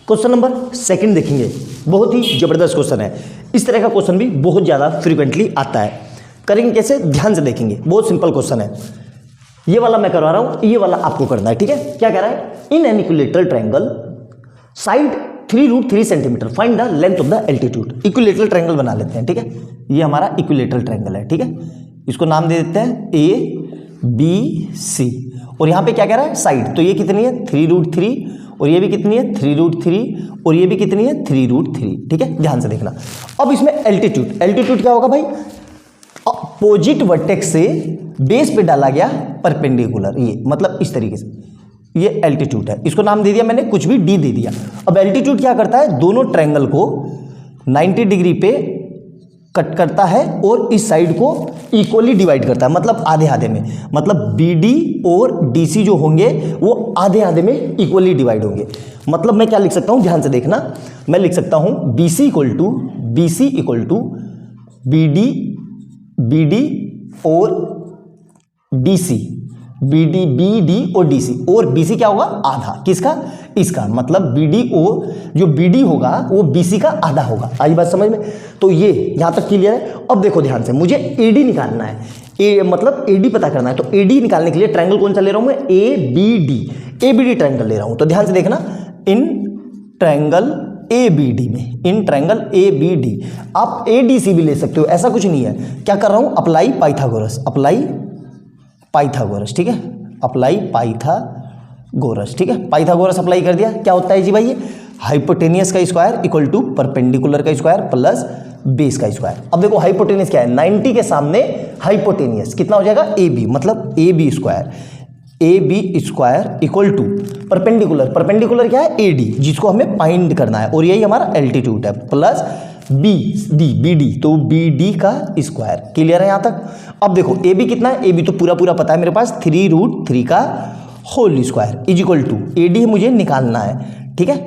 Question number second देखेंगे, बहुत ही जबरदस्त क्वेश्चन है। इस तरह का क्वेश्चन भी बहुत ज़्यादा फ्रीक्वेंटली आता है। करेंगे कैसे, ध्यान से देखेंगे, बहुत सिंपल क्वेश्चन है। ये वाला मैं करवा रहा हूँ, ये वाला आपको करना है, ठीक है। क्या कह रहा है, in an equilateral triangle side 3√3 centimetre find the length of the altitude. Equilateral triangle बना लेते हैं, ठीक है। ये हमारा इक्विलेटरल ट्रायंगल है, ठीक है। इसको नाम दे देते हैं ABC। और यहाँ पे क्या कह रहा है, साइड, तो ये कितनी है 3√3, और ये भी कितनी है 3√3, और ये भी कितनी है 3√3, ठीक है। ध्यान से देखना। अब इसमें एल्टीट्यूड, एल्टीट्यूड क्या होगा भाई, अपोजिट वर्टेक्स से बेस पे डाला गया परपेंडिकुलर, ये मतलब इस तरीके से, ये एल्टीट्यूड है। इसको नाम दे दिया मैंने, कुछ भी डी दे दिया। अब एल्टीट्यूड क्या करता है, दोनों ट्रायंगल को 90 डिग्री पे कट करता है और इस साइड को इक्वली डिवाइड करता है, मतलब आधे आधे में, मतलब BD और DC जो होंगे वो आधे आधे में इक्वली डिवाइड होंगे। मतलब मैं क्या लिख सकता हूं, ध्यान से देखना, मैं लिख सकता हूं BC इक्वल टू BD और DC, BD और DC, और BC क्या होगा, आधा, किसका, इसका, मतलब BD और जो BD होगा वो BC का आधा होगा। आई बात समझ में। तो ये यहां तक क्लियर है। अब देखो ध्यान से, मुझे AD निकालना है, मतलब AD पता करना है। तो AD निकालने के लिए ट्रायंगल कौन सा ले रहा हूं मैं, ABD ट्रायंगल ले रहा हूं। तो ध्यान से देखना, इन ट्रायंगल ABD में, इन ट्रायंगल ABD, आप ADC भी ले सकते हो, ऐसा कुछ नहीं है। क्या कर रहा हूं, अप्लाई पाइथागोरस, ठीक है, अप्लाई पाइथागोरस, ठीक है। पाइथागोरस अप्लाई कर दिया, क्या होता है जी भाई, ये हाइपोटेनियस का स्क्वायर इक्वल टू परपेंडिकुलर का स्क्वायर प्लस बेस का स्क्वायर। अब देखो हाइपोटेनियस क्या है, 90 के सामने हाइपोटेनियस कितना हो जाएगा, AB, मतलब AB square equal to perpendicular क्या है, AD, जिसको हमें फाइंड करना है, और यही हमारा एल्टीट्यूड है, प्लस BD, तो BD का स्क्वायर। क्लियर है यहां तक। अब देखो AB कितना है, AB तो पूरा पता है मेरे पास, 3√3 का whole square is equal to AD मुझे निकालना है, ठीक है,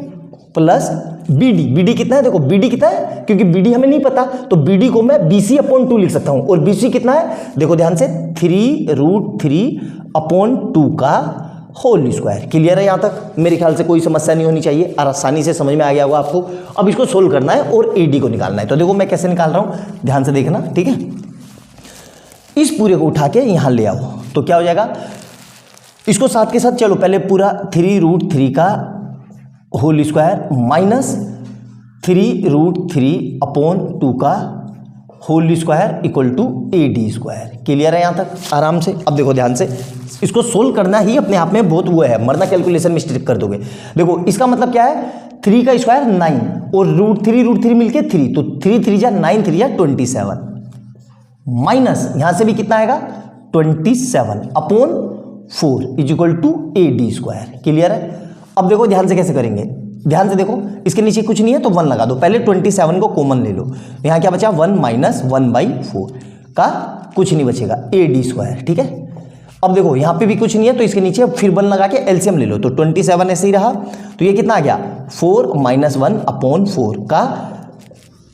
प्लस BD कितना है, देखो BD कितना है, क्योंकि BD हमें नहीं पता, तो BD को मैं BC/2 लिख सकता हूं, और BC कितना है, देखो ध्यान से, 3√3/2 का होल स्क्वायर। क्लियर है यहां तक, मेरे ख्याल से कोई समस्या नहीं होनी चाहिए, और आसानी से समझ में आ गया होगा आपको। अब इसको सोल्व करना है और AD को निकालना है। तो देखो मैं कैसे निकाल रहा हूं, ध्यान से देखना, ठीक है। इस पूरे को उठा के यहां ले आओ, तो क्या हो जाएगा, इसको साथ के साथ चलो, पहले पूरा 3√3 का होल स्क्वायर माइनस 3√3/2 का whole square equal to AD square. Clear है यहां तक, आराम से। अब देखो ध्यान से, इसको सोल्व करना ही अपने आप में बहुत वो है, मरना कैलकुलेशन में स्ट्रिक कर दोगे। देखो इसका मतलब क्या है, 3 का स्क्वायर 9 और √3 मिलके 3, तो 3 3 जा 9, 3 जा 27, माइनस यहां से भी कितना आएगा 27/4 is equal to AD square. Clear है। अब देखो ध्यान से कैसे करेंगे, ध्यान से देखो, इसके नीचे कुछ नहीं है तो 1 लगा दो, पहले 27 को कॉमन ले लो, यहां क्या बचा 1 माइनस 1/4 का कुछ नहीं बचेगा, AD स्क्वायर, ठीक है। अब देखो यहां पे भी कुछ नहीं है, तो इसके नीचे फिर 1 लगा के एलसीएम ले लो, तो 27 ऐसे ही रहा, तो ये कितना आ गया 4 माइनस 1/4 का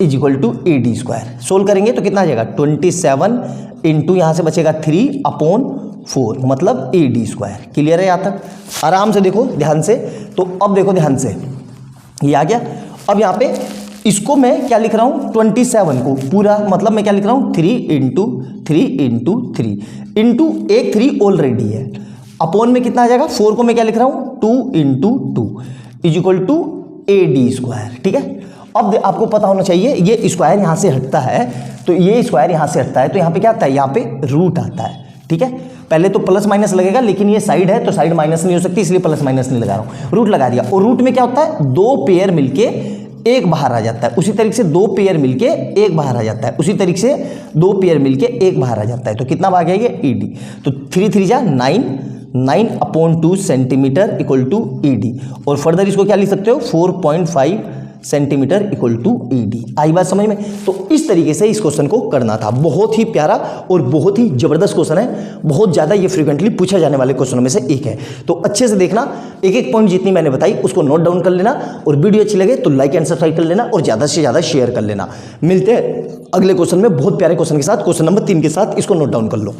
is equal to AD square. Solve करेंगे तो कितना आ जाएगा 27 इंटू यहां से बचेगा 3/4, मतलब AD स्क्वायर। क्लियर है यहां तक, आराम से देखो ध्यान से। तो अब देखो ध्यान से, ये आ गया। अब यहां पे इसको मैं क्या लिख रहा हूं 27 को पूरा, मतलब मैं क्या लिख रहा हूं 3 इंटू 3 इंटू एक 3 ऑलरेडी है, अपॉन में कितना आ जाएगा 4 को मैं क्या लिख रहा हूं 2 into 2 is equal to AD square. ठीक है। अब आपको पता होना चाहिए ये स्क्वायर यहां से हटता है, तो ये स्क्वायर यहां से हटता है, तो यहां पे क्या आता है, यहां पे रूट आता है। ठीक है, पहले तो प्लस माइनस लगेगा, लेकिन ये साइड है तो साइड माइनस नहीं हो सकती, इसलिए प्लस माइनस नहीं लगा रहा हूं, रूट लगा दिया। और रूट में क्या होता है, 2 पेयर मिलके एक बाहर आ जाता है, उसी तरीके से 2 पेयर मिलके एक बाहर आ जाता है, उसी तरीके से 2 पेयर मिलके एक बाहर आ जाता है। तो कितना भाग गया ये ED, तो 3 3 जा 9/2 सेंटीमीटर इक्वल टू ED। और फर्दर इसको क्या लिख सकते हो 4.5 सेंटीमीटर इक्वल टू ED। आई बात समझ में। तो इस तरीके से इस क्वेश्चन को करना था। बहुत ही प्यारा और बहुत ही जबरदस्त क्वेश्चन है, बहुत ज्यादा ये फ्रीक्वेंटली पूछा जाने वाले क्वेश्चनों में से एक है। तो अच्छे से देखना, एक एक पॉइंट जितनी मैंने बताई उसको नोट डाउन कर लेना, और वीडियो अच्छी लगे तो लाइक एंड सब्सक्राइब कर लेना, और ज्यादा से ज्यादा शेयर कर लेना। मिलते हैं अगले क्वेश्चन में बहुत प्यारे क्वेश्चन के साथ, क्वेश्चन नंबर 3 के साथ। इसको नोट डाउन कर लो।